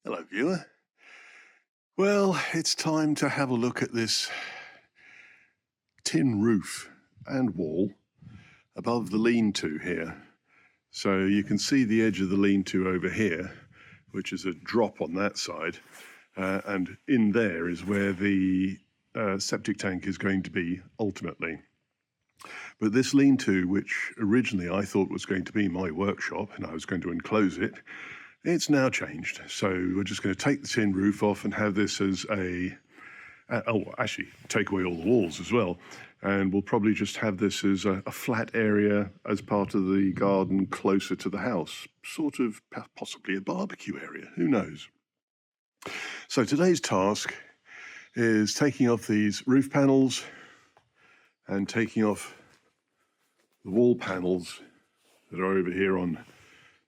Hello, viewer. Well, it's time to have a look at this tin roof and wall above the lean-to here. So you can see the edge of the lean-to over here, which is a drop on that side, and in there is where the septic tank is going to be ultimately. But this lean-to, which originally I thought was going to be my workshop and I was going to enclose it, it's now changed. So we're just going to take the tin roof off and have this as actually take away all the walls as well. And we'll probably just have this as a flat area as part of the garden closer to the house, sort of possibly a barbecue area, who knows. So today's task is taking off these roof panels and taking off the wall panels that are over here on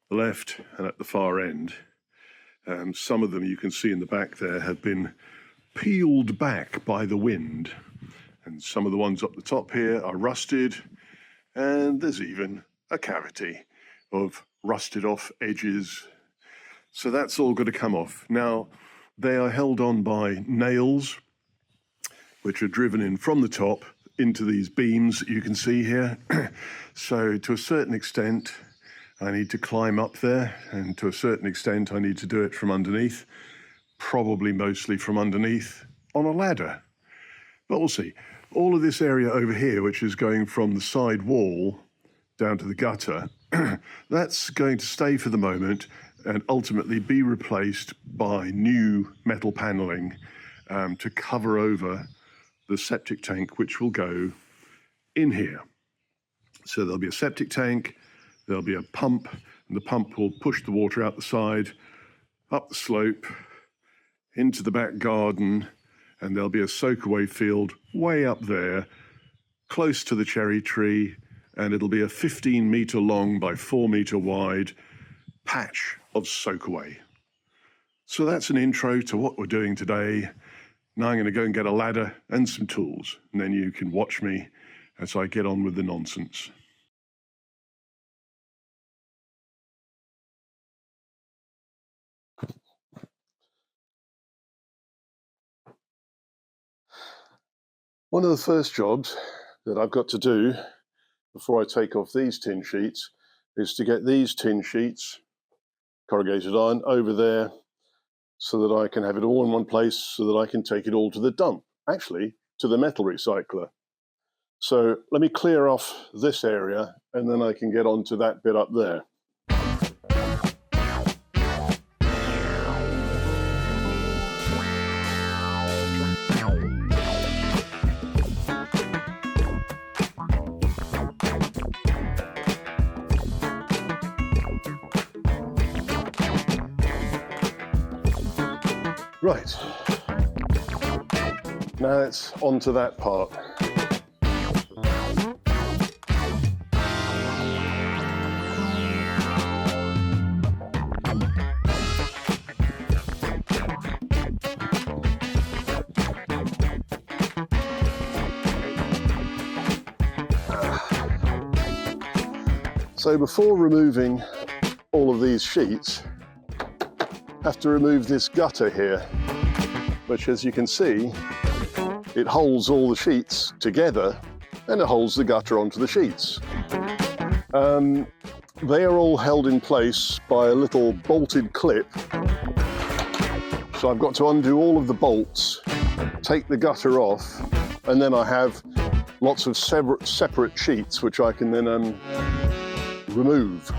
the left and at the far end. Some of them you can see in the back there have been peeled back by the wind, and some of the ones up the top here are rusted, and there's even a cavity of rusted off edges. So that's all got to come off. Now, they are held on by nails, which are driven in from the top into these beams that you can see here. So to a certain extent, I need to climb up there, and to a certain extent I need to do it from underneath, probably mostly from underneath on a ladder. But we'll see. All of this area over here, which is going from the side wall down to the gutter, that's going to stay for the moment and ultimately be replaced by new metal paneling to cover over the septic tank, which will go in here. So there'll be a septic tank, there'll be a pump, and the pump will push the water out the side, up the slope, into the back garden, and there'll be a soak-away field way up there, close to the cherry tree, and it'll be a 15-metre long by 4-metre wide patch of soak-away. So that's an intro to what we're doing today. Now I'm going to go and get a ladder and some tools, and then you can watch me as I get on with the nonsense. One of the first jobs that I've got to do before I take off these tin sheets is to get these tin sheets, corrugated iron, over there so that I can have it all in one place so that I can take it all to the dump, actually to the metal recycler. So let me clear off this area and then I can get on to that bit up there. Right, now it's on to that part. So before removing all of these sheets, I have to remove this gutter here, which, as you can see, it holds all the sheets together and it holds the gutter onto the sheets. They are all held in place by a little bolted clip. So I've got to undo all of the bolts, take the gutter off, and then I have lots of separate sheets which I can then remove.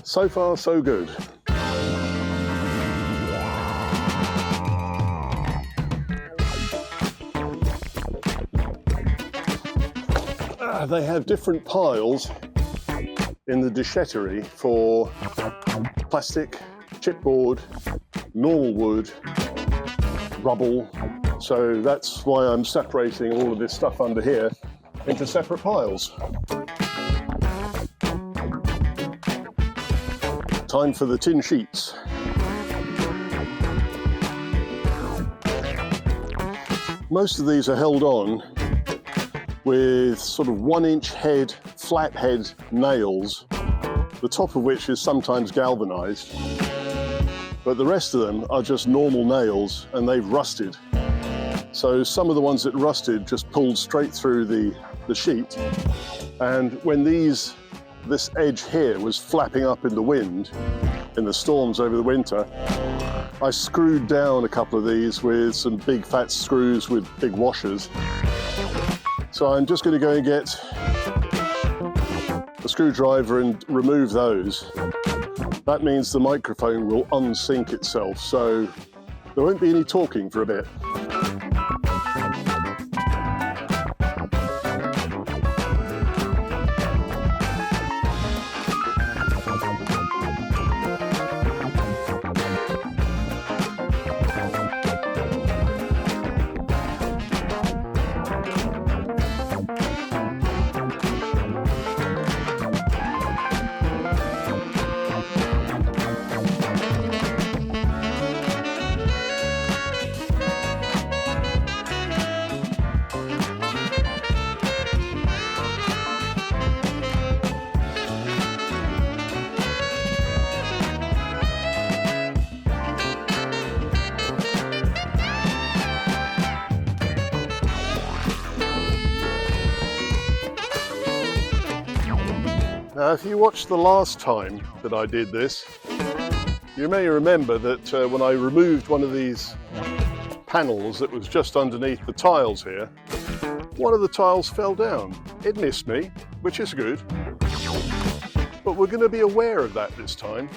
So far, so good. They have different piles in the déchetterie for plastic, chipboard, normal wood, rubble, So that's why I'm separating all of this stuff under here into separate piles. Time for the tin sheets. Most of these are held on with sort of 1-inch head, flat head nails, the top of which is sometimes galvanized, but the rest of them are just normal nails and they've rusted. So some of the ones that rusted just pulled straight through the sheet, and when this edge here was flapping up in the wind, in the storms over the winter, I screwed down a couple of these with some big fat screws with big washers. So I'm just going to go and get a screwdriver and remove those. That means the microphone will unsync itself, so there won't be any talking for a bit. Now, if you watched the last time that I did this, you may remember that when I removed one of these panels that was just underneath the tiles here, one of the tiles fell down. It missed me, which is good, but we're going to be aware of that this time.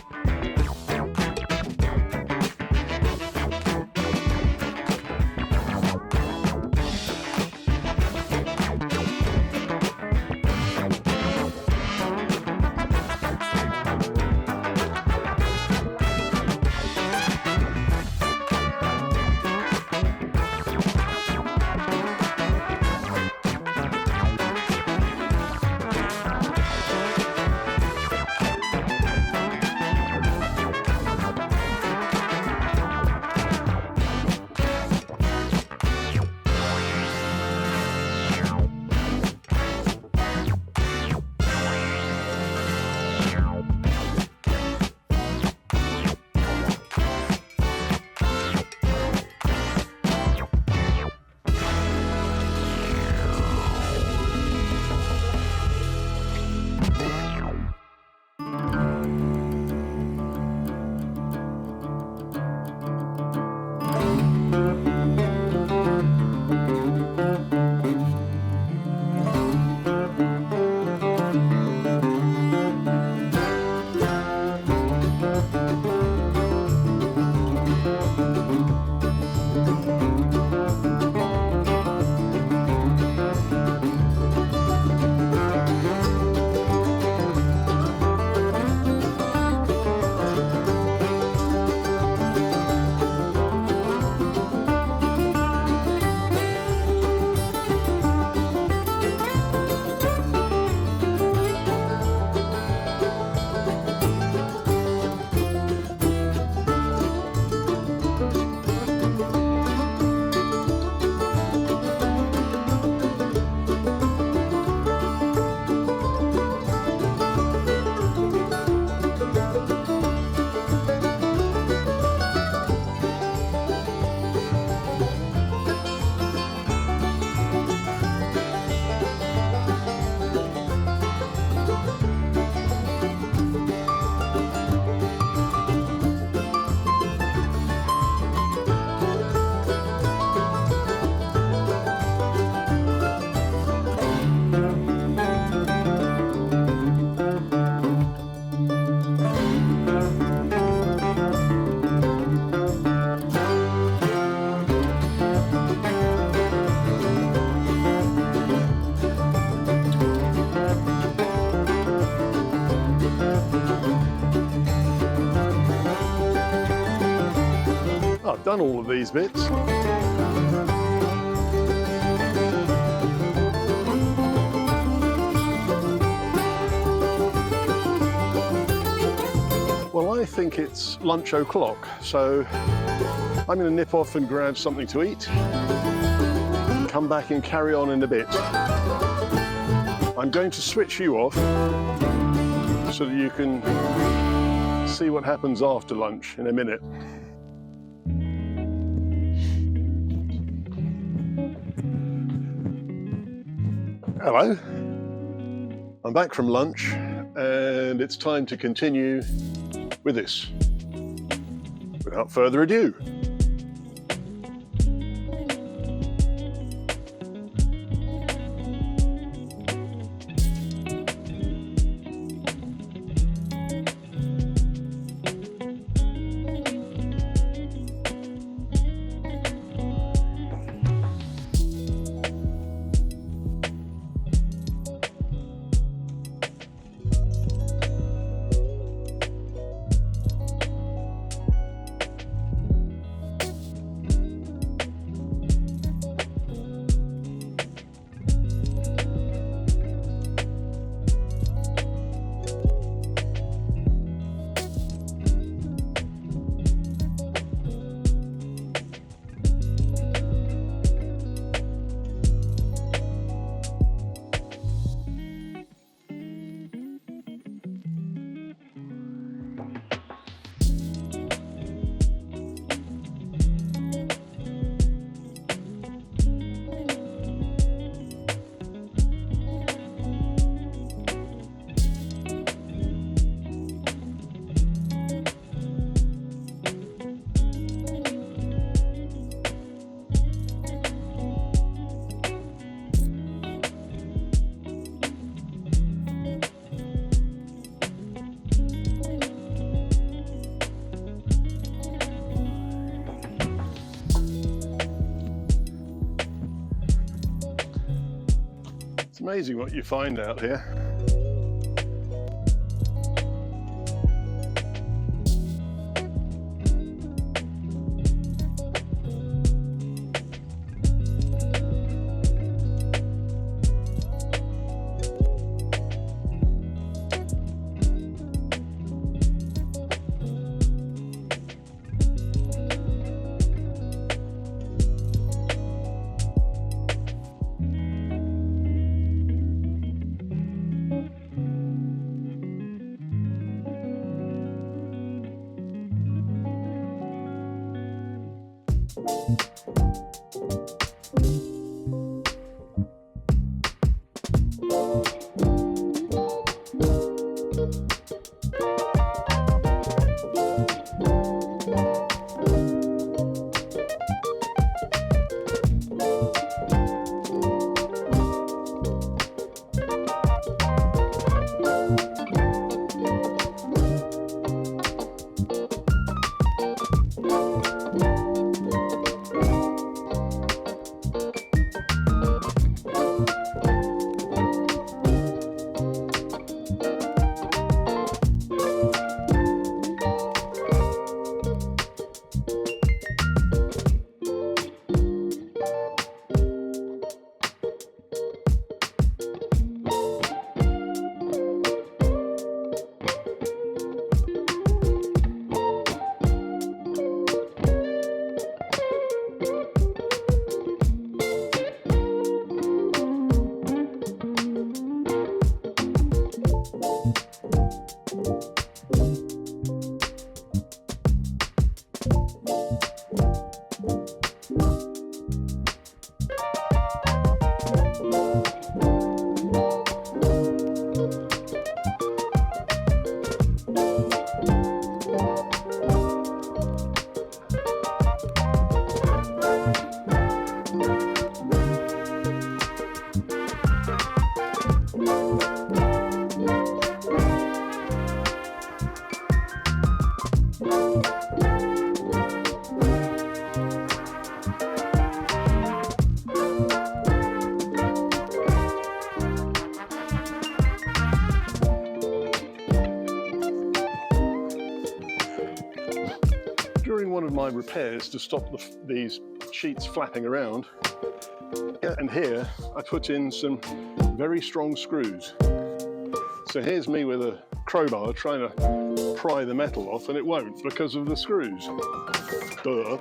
I've done all of these bits. think it's lunch o'clock, so I'm going to nip off and grab something to eat. Come back and carry on in a bit. I'm going to switch you off so that you can see what happens after lunch in a minute. Hello, I'm back from lunch and it's time to continue with this. Without further ado. It's amazing what you find out here. During one of my repairs to stop these sheets flapping around, and here I put in some very strong screws. So here's me with a crowbar trying to pry the metal off, and it won't because of the screws. Duh.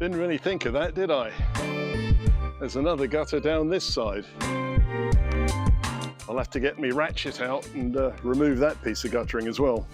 Didn't really think of that, did I? There's another gutter down this side. I'll have to get me ratchet out and remove that piece of guttering as well.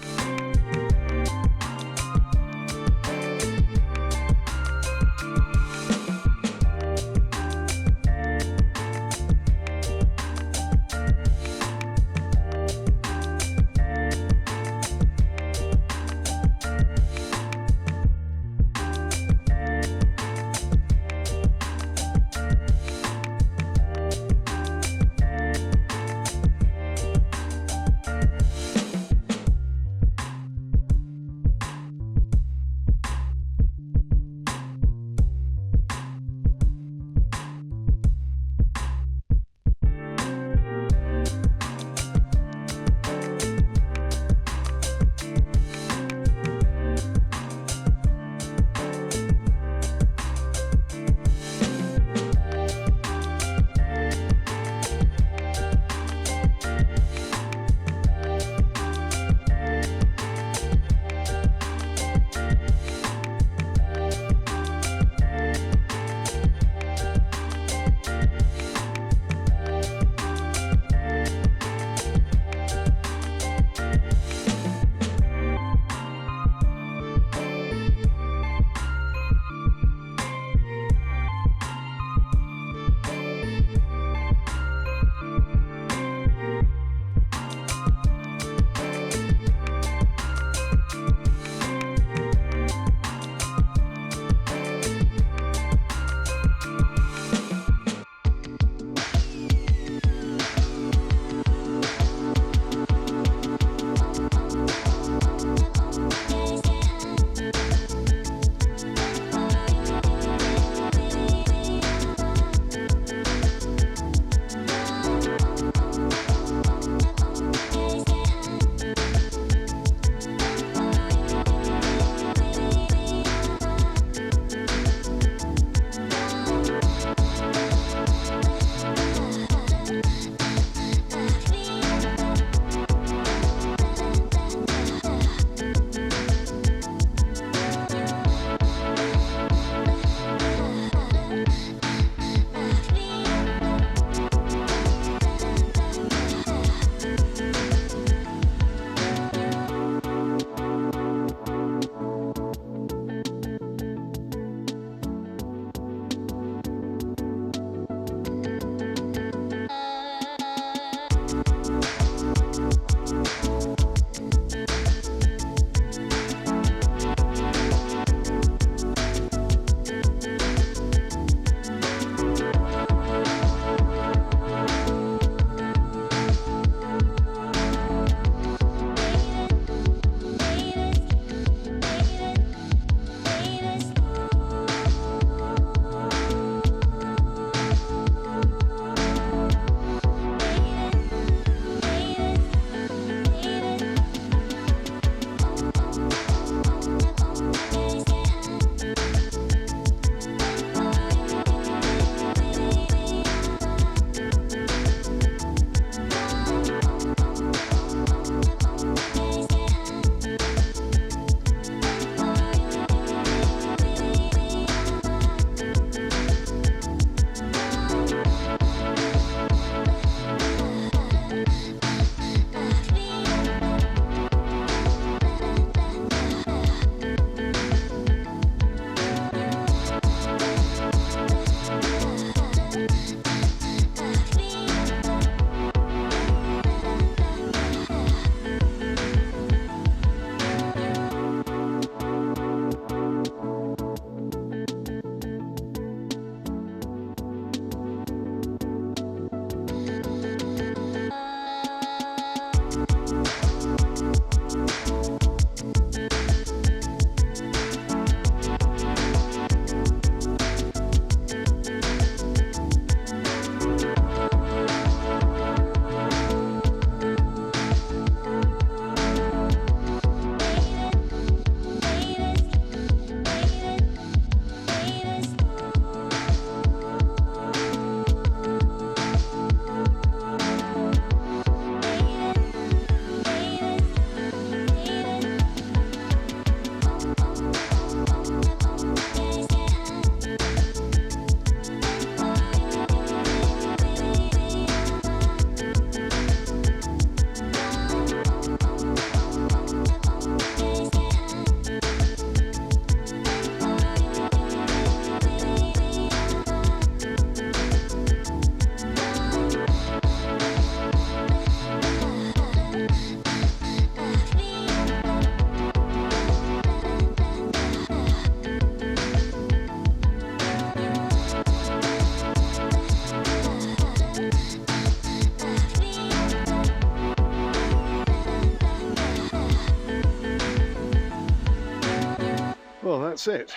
that's it.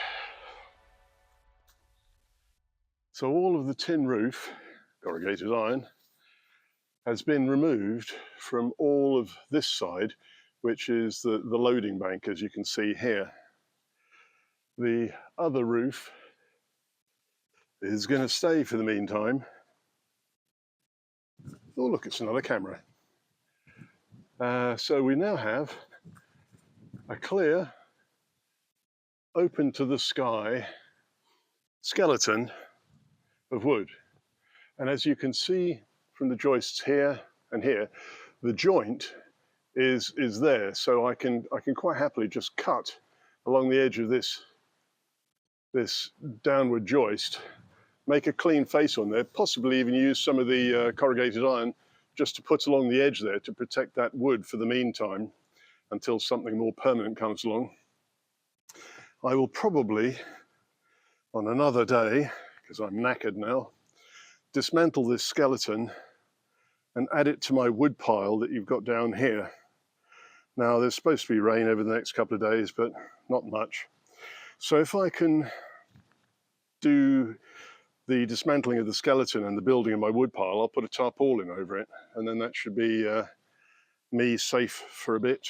So all of the tin roof, corrugated iron, has been removed from all of this side, which is the loading bank, as you can see here. The other roof is going to stay for the meantime. Oh, look, it's another camera. So we now have a clear, open to the sky skeleton of wood. And as you can see from the joists here and here, the joint is there. So I can quite happily just cut along the edge of this downward joist, make a clean face on there, possibly even use some of the corrugated iron just to put along the edge there to protect that wood for the meantime until something more permanent comes along. I will probably, on another day, because I'm knackered now, dismantle this skeleton and add it to my wood pile that you've got down here. Now, there's supposed to be rain over the next couple of days, but not much. So if I can do the dismantling of the skeleton and the building of my wood pile, I'll put a tarpaulin over it, and then that should be me safe for a bit.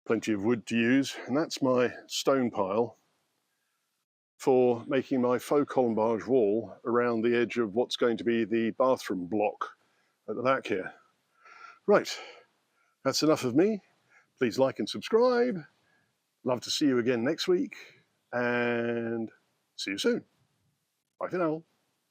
Plenty of wood to use, and that's my stone pile for making my faux colombage wall around the edge of what's going to be the bathroom block at the back here. Right, that's enough of me. Please like and subscribe. Love to see you again next week, and see you soon. Bye for now.